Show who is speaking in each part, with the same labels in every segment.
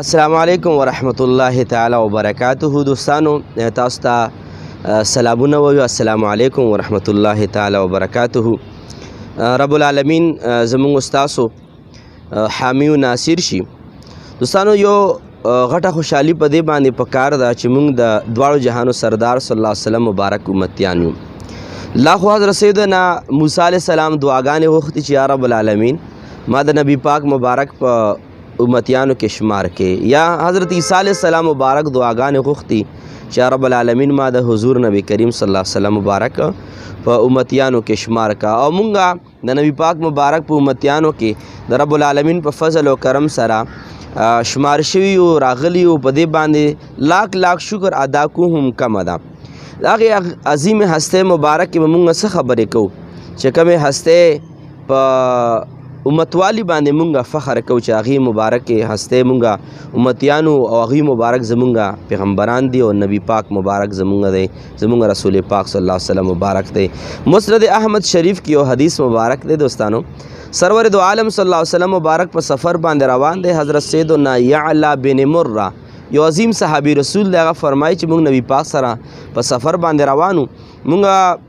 Speaker 1: السلام علیکم ورحمت الله تعالی وبرکاته. دوستانو تاسو ته سلامونه وایو. السلام علیکم ورحمت الله تعالی وبرکاته. رب العالمین زموږ استاسو حامی و ناصر شي. دوستانو یو غټه خوشحالي په دې باندې پکار ده چې موږ د دواړو جهانو سردار صلی الله علیه وسلم مبارک امتیان یو. الله خو حضرت سیدنا موسی علیه السلام دعاګانې غوښتي چې یا رب العالمین ما د نبی پاک مبارک په امتیانو کې شمار کې، یا حضرت عیسی علیہ السلام مبارک دعاګانې غوښتي چې یا رب العالمین ما د حضور نبی کریم صلی الله علیه وسلم مبارک په امتیانو کې شمار کا. او مونږه د نبی پاک مبارک په امتیانو کې د رب العالمین په فضل او کرم سره شمار شوي او راغلي او په دې باندې لاک لاک شکر ادا کوو هم کمه ده. د هغې عظیم هسته مبارک کې به مونږ څه خبرې کوو چې کومې هسته په امتوالی باندې مونږه فخر کو چې هغې مبارک هسته مونږه امتیانو او هغې مبارک زمونږه پیغمبران دی او نبی پاک مبارک زمونږه دی، زمونږ رسول پاک صلی الله علیه وسلم مبارک دی. مسند احمد شریف کی یو حدیث مبارک دی دوستانو. سرور دو عالم صلی الله علیه وسلم مبارک په سفر باندې روان دی. حضرت سیدنا یعلا بن مره یو عظیم صحابی رسول دی، هغه فرمایي چې موږ نبی پاک سره په سفر باندې روانو. مونږ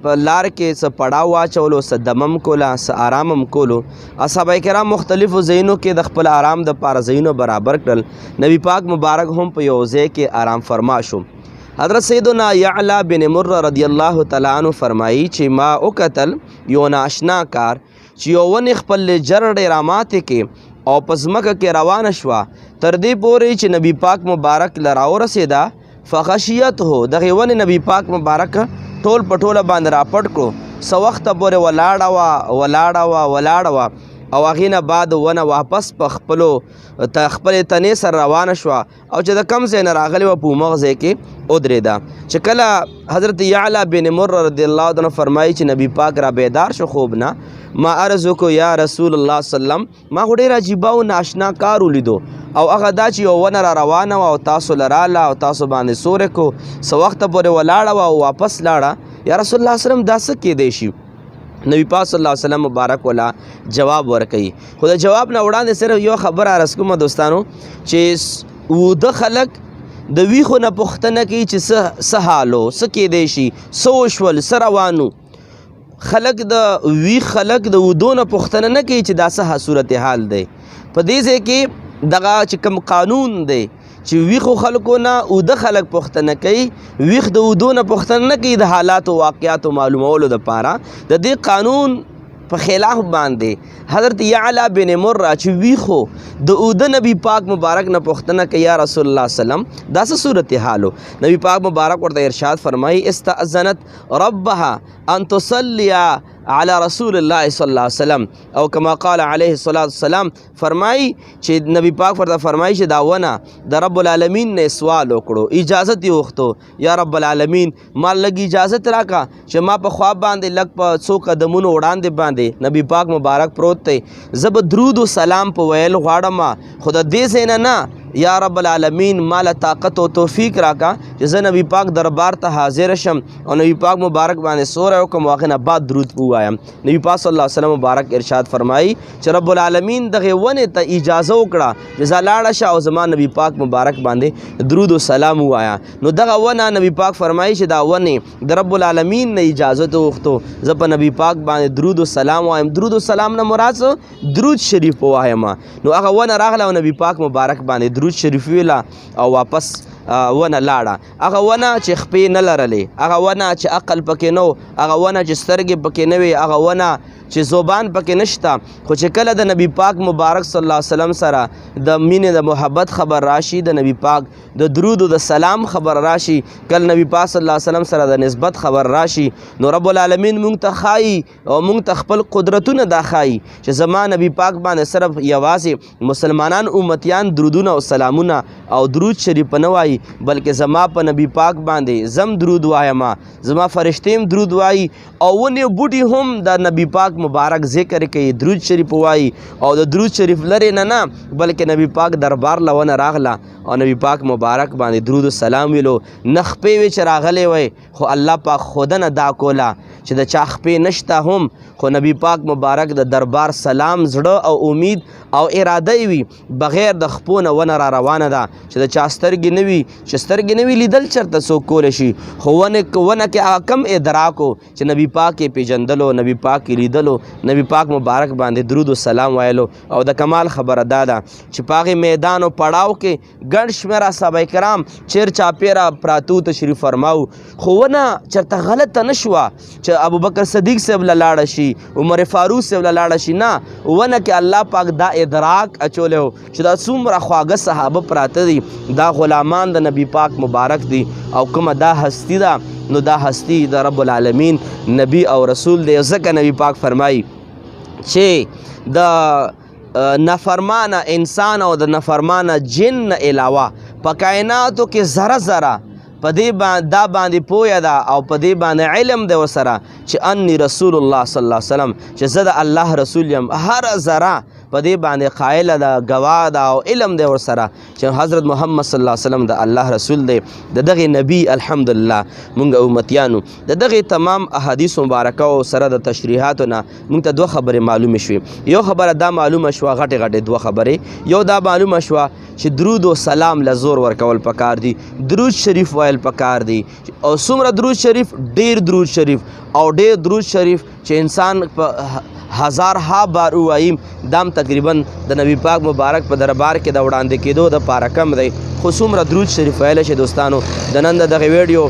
Speaker 1: په لار کې څه پړاو واچولو، څه دمم کوله، څه آرام هم کولو. اصحابه کرام مختلفو ځایونو کې د خپل آرام دپاره ځایونه برابر کړل. نبی پاک مبارک هم په یو ځای کې آرام فرما شو. حضرت سیدنا یعلا بن مره رضی الله تعالی عنہ فرمایي چې ما وکتل یو ناشنا کار چې یو ونې خپل جر ډېر راماتې کې او په ځمکه کې روانه شوه تر دې پورې چې نبی پاک مبارک له راورسېده. فخشیته دغې ونې نبی پاک مبارک ټول په ټوله باندې راپټ کړو. څه وخته پورې ولاړه وه او هغې نه بعد ونه واپس په خپلې تنې سره روانه شوه او چې د کم ځای نه راغلې وه په همغه ځای کې ودرېده. چې کله حضرت یعلا بن مره رضی الله عنه فرمایي چې نبی پاک را بیدار شو خوب نه، ما عرض وکړو یا رسول الله سلم ما خو ډېر عجیبه او ناشنا کار ولیدو او هغه دا چې یو ونه را روانه وه او تاسو له راله او تاسو باندې سورې کو، څه وخته پورې ولاړه وه او واپس لاړه، یا رسول الله سلم دا څه کیدی شي؟ نبی پاک صلی الله علیه وسلم مبارک ولا جواب ورکوي. خو د جواب نه وړاندې صرف یو خبره عرض کومه دوستانو چې وده خلک د ویښو نه پوښتنه کوي چې څه حالو، څه کیدی شي، څه وشول، څه روانو. خلک د ویښ خلک د ودو نه پوښتنه نه کوي چې دا څه صورتحال دی. په دې ځای کې دغه چې کوم قانون دی چې ویښو خلکو نه اوده خلک پوښتنه کوي، ویښ د ودو نه پوښتنه نه کوي د حالاتو واقعاتو معلومولو دپاره. د دې قانون په خلاف باندې حضرت یعلا بن مره چې ویښو د اوده نبی پاک مبارک نه پوښتنه کوي یا رسول الله سلم دا څه صورتحالو. نبی پاک مبارک ورته ارشاد فرمایي استأذنت ربها ان تصلي على رسول الله صلی الله علیه وسلم او کما قال علیه الصلاة والسلام. فرمایي چې نبی پاک ورته فرمایي چې دا ونه د رب العالمین نه سوال وکړو، اجازت یې وغوښتو یا رب العالمین ما لږ اجازت راکړه چې ما په خوا باندې لږ په څو قدمونو وړاندې باندې نبی پاک مبارک پروت دی، زه به درود و سلام په ویل غواړم، خو د دې ځای نه یا رب العالمین مال طاقت او توفیق راکا چې زه نبی پاک دربار ته حاضر شم او نبی پاک مبارک باندې سوره وکم، هغې نه بعد درود ووایم. نبی پاک صلی الله علیه وسلم مبارک ارشاد فرمایي چې رب العالمین دغې ونې ته اجازه وکړه چې زه لاړه شه او زما نبی پاک مبارک باندې درود و سلام ووایه. نو دغه ونه نبی پاک فرمایي چې دا ونې د رب العالمین نه اجازت وغوښتو زه په نبی پاک باندې درود و سلام وایم. درود و سلام نه مراد درود شریف ووایم. نو هغه ونه راغله او نبی پاک مبارک باندې درود شریف ویلا او واپس ونه لاړه. هغه ونه چې خپې نه لرلې، هغه ونه چې عقل پکې نه و، هغه ونه چې سترګې پکې نه وي، هغه ونه چې زبان پکې نشته، خو چې کله د نبی پاک مبارک صلی الله علیه وسلم سره د مینې د محبت خبر راشي، د نبی پاک د درود او د سلام خبر راشي، کله نبی پاک صلی الله علیه وسلم سره د نسبت خبر راشي، نو رب العالمین مونږ ته ښایي او مونږ ته خپل قدرتونه دا ښایي چې زما نبی پاک باندې صرف یوازې مسلمانان امتیان درودونه او سلامونه او درود شریف نه وایي، بلکې زما په نبی پاک باندې زم درود وایم، زما فرشتیم درود وایي او ونې بوټي هم د نبی پاک مبارک ذکر کوي درود شریف وایي او د درود شریف لرې نه بلکې نبی پاک دربار لونه راغله او نبی پاک مبارک باندې درود و سلام ویلو نه خپې وې چې راغلی وی خو الله پاک خودنه دا کوله چې د چا خپې نشته هم خو نبی پاک مبارک د دربار سلام زړه او امید او اراده وي بغیر د خپو نه ونه را روانه ده چې د چا سترګې نه وي چې سترګې نه وي لیدل چېرته څوک کولی شي خو ونه کې هغه کم ادراک و چې نبی پاک یې پېژندلو نبی پاک یې لیدلو نبی پاک مبارک باندې درود و سلام ویلو او د کمال خبره دا ده چې په هغې میدان و پړاو کې ګڼ شمېره صحابه کرام چیر چاپېره پراتو تشریف فرماو خو ونه چېرته غلطه نه شوه چې ابوبکر صدیق صاحب له لاړه شي عمر فاروق صاحب له لاړه شي نه ونه کې الله پاک دا ادراک اچولی و چې دا څومره خواږه صحابه پراته دي دا غلامان د نبی پاک مبارک دي او کومه دا هستی ده نو دا هستی د رب العالمین نبی او رسول دی ځکه نبی پاک فرمایي چې د نافرمانه انسان او د نافرمانه جن نه علاوه په کائناتو کې ذره په دې دا باندې پویه ده او په دې باندې علم دی ورسره چې انی رسول الله صلی الله علیه وسلم چې زه د الله رسول یم هر ذره په دې باندې قایله ده ګواه ده او علم دی ورسره چې حضرت محمد صلی الله علیه وسلم د الله رسول دی د دغې نبی الحمدلله مونږ امتیانو د دغې تمام احادیث مبارکه او سره د تشریحاتو نه مونږ ته دوه خبرې معلومې شوې یو خبره دا معلومه شوه غټې دوه خبرې یو دا معلومه شوه چې درود و سلام له زور ورکول پکار دي درود شریف ویل پکار دي او څومره درود شریف ډیر درود شریف او ډیر درود شریف چې انسان په هزارها بار ووایي دام تقریبا د نبی پاک مبارک په دربار کې د وړاندې کېدو دپاره کم دی خو څومره درود شریف ویلی شي دوستانو د نن د دغې ویډیو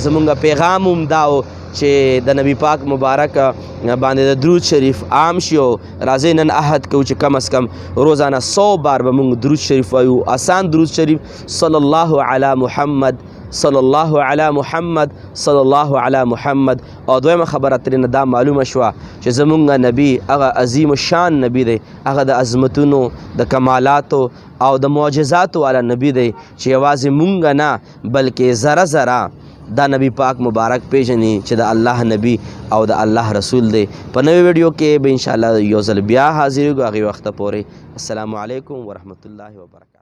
Speaker 1: زمونږ پیغام هم دا و چې د نبی پاک مبارک باندې د درود شریف عام شي او راځئ نن عهد کوو چې کم از کم روزانه 100 بار به موږ درود شریف وایو آسان درود شریف صلی الله علی محمد صلی الله علی محمد صلی الله علی محمد او دویمه خبره ترېنه دا معلومه شوه چې زمونږ نبی هغه عظیم شان نبی دی هغه د عظمتونو د کمالاتو او د معجزاتو والا نبی دی چې یوازې مونږ نه بلکې ذره دا نبی پاک مبارک پیژني چې د الله نبی او د الله رسول دی په نوې ویډیو کې به انشاءالله یو ځل بیا حاضر یو هغې وخته پورې السلام علیکم ورحمت الله وبرکاته